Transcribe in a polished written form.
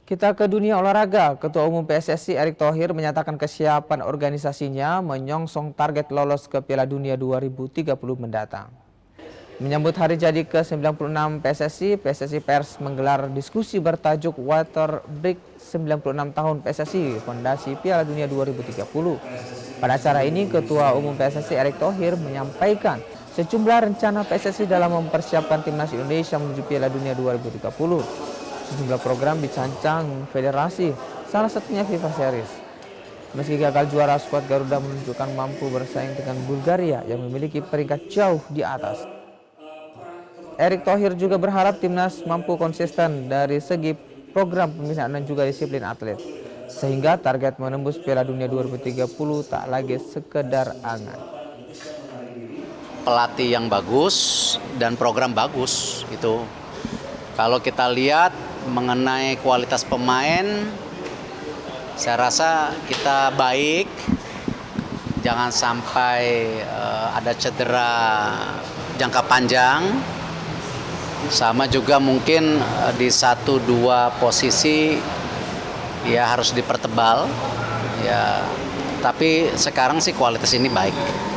Kita ke dunia olahraga. Ketua Umum PSSI Erick Thohir menyatakan kesiapan organisasinya menyongsong target lolos ke Piala Dunia 2030 mendatang. Menyambut hari jadi ke-96 PSSI Pers menggelar diskusi bertajuk Water Break 96 tahun PSSI Fondasi Piala Dunia 2030. Pada acara ini, Ketua Umum PSSI Erick Thohir menyampaikan sejumlah rencana PSSI dalam mempersiapkan timnas Indonesia menuju Piala Dunia 2030. Sejumlah program dicancang federasi, salah satunya FIFA Series. Meski gagal juara, skuad Garuda menunjukkan mampu bersaing dengan Bulgaria yang memiliki peringkat jauh di atas. Erick Thohir juga berharap timnas mampu konsisten dari segi program pembinaan dan juga disiplin atlet, sehingga target menembus Piala Dunia 2030 tak lagi sekedar angan. Pelatih yang bagus dan program bagus itu. Kalau kita lihat mengenai kualitas pemain, saya rasa kita baik. Jangan sampai ada cedera jangka panjang. Sama juga mungkin di 1-2 posisi ya harus dipertebal. Ya, tapi sekarang sih kualitas ini baik.